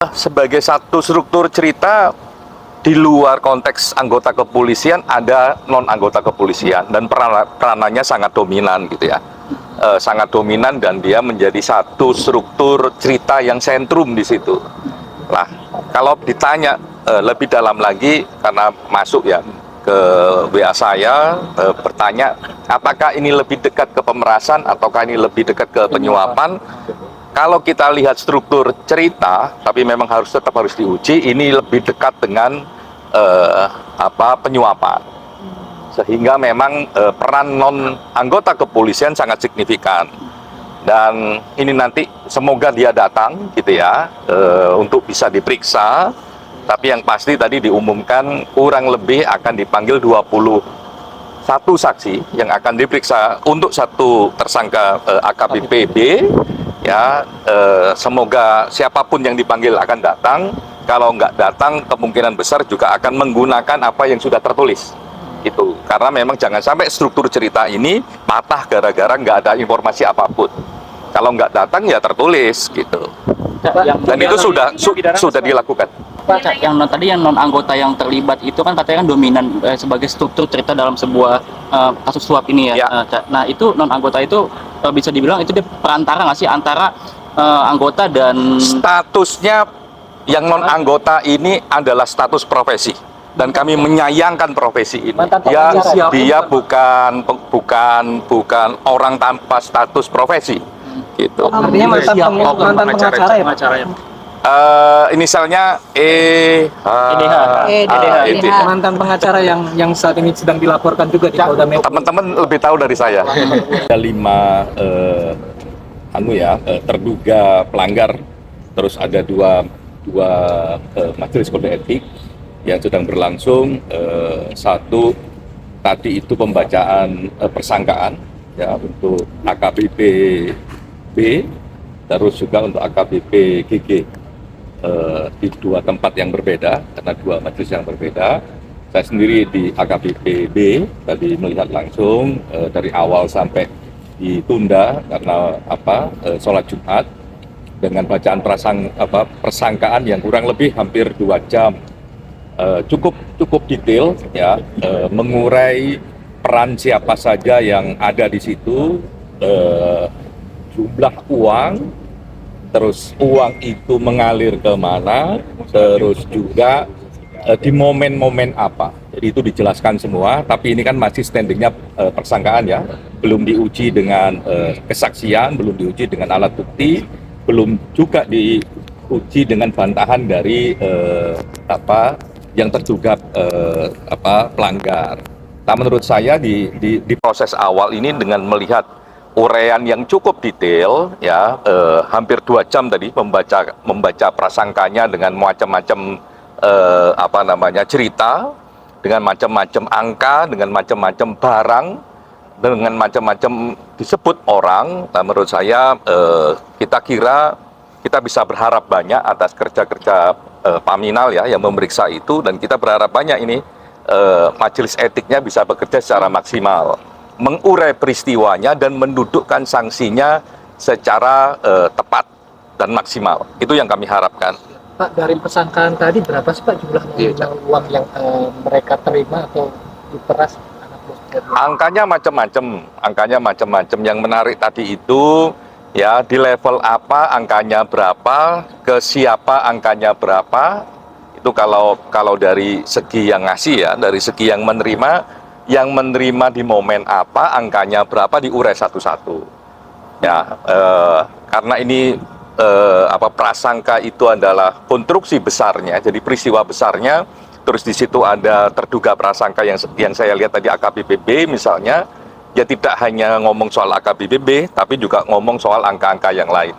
Sebagai satu struktur cerita di luar konteks anggota kepolisian ada non anggota kepolisian dan peranannya sangat dominan gitu ya, sangat dominan dan dia menjadi satu struktur cerita yang sentrum di situ. Nah, kalau ditanya lebih dalam lagi karena masuk ya ke WA saya bertanya apakah ini lebih dekat ke pemerasan ataukah ini lebih dekat ke penyuapan. Kalau kita lihat struktur cerita, tapi memang tetap harus diuji, ini lebih dekat dengan penyuapan. Sehingga memang peran non anggota kepolisian sangat signifikan. Dan ini nanti semoga dia datang gitu ya, untuk bisa diperiksa. Tapi yang pasti tadi diumumkan kurang lebih akan dipanggil 21 saksi yang akan diperiksa untuk satu tersangka AKBP B. Ya, semoga siapapun yang dipanggil akan datang. Kalau nggak datang, kemungkinan besar juga akan menggunakan apa yang sudah tertulis. Itu karena memang jangan sampai struktur cerita ini patah gara-gara nggak ada informasi apapun. Kalau nggak datang ya tertulis gitu. Dan itu sudah dilakukan. Pak, yang tadi yang non anggota yang terlibat itu kan katanya kan dominan sebagai struktur cerita dalam sebuah kasus suap ini ya. Nah itu non anggota itu bisa dibilang itu dia perantara nggak sih antara anggota dan statusnya yang non anggota ini adalah status profesi dan kami menyayangkan profesi ini. Dia bukan orang tanpa status profesi gitu. Artinya mantan pengacara ya Pak? Inisialnya mantan pengacara yang saat ini sedang dilaporkan juga di Polda Metro. Teman-teman lebih tahu dari saya. Ada 5 terduga pelanggar, terus ada dua majelis kode etik yang sedang berlangsung. Satu tadi itu pembacaan persangkaan ya untuk AKBP B, terus juga untuk AKBP GG. Di 2 tempat yang berbeda karena 2 majelis yang berbeda. Saya sendiri di AKBP B tadi melihat langsung dari awal sampai ditunda karena sholat Jumat dengan bacaan persangkaan yang kurang lebih hampir 2 jam. Cukup detail ya, mengurai peran siapa saja yang ada di situ, jumlah uang, terus uang itu mengalir ke mana, terus juga di momen-momen apa. Jadi itu dijelaskan semua, tapi ini kan masih standingnya persangkaan ya, belum diuji dengan kesaksian, belum diuji dengan alat bukti, belum juga diuji dengan bantahan dari yang terduga pelanggar. Nah, menurut saya di proses awal ini dengan melihat uraian yang cukup detail ya, hampir 2 jam tadi membaca prasangkanya dengan macam-macam cerita, dengan macam-macam angka, dengan macam-macam barang, dengan macam-macam disebut orang. Nah, menurut saya kita bisa berharap banyak atas kerja-kerja Paminal ya yang memeriksa itu, dan kita berharap banyak ini majelis etiknya bisa bekerja secara maksimal, mengurai peristiwanya dan mendudukkan sanksinya secara tepat dan maksimal. Itu yang kami harapkan. Pak, dari persangkaan tadi berapa sih Pak jumlah uang yang mereka terima atau diperas? Angkanya macam-macam. Yang menarik tadi itu ya di level apa angkanya berapa, ke siapa angkanya berapa. Itu kalau dari segi yang ngasih ya, dari segi yang menerima di momen apa, angkanya berapa, diurai satu-satu. Ya, karena ini prasangka itu adalah konstruksi besarnya, jadi peristiwa besarnya, terus di situ ada terduga prasangka yang saya lihat tadi AKBP B misalnya, ya tidak hanya ngomong soal AKBP B, tapi juga ngomong soal angka-angka yang lain.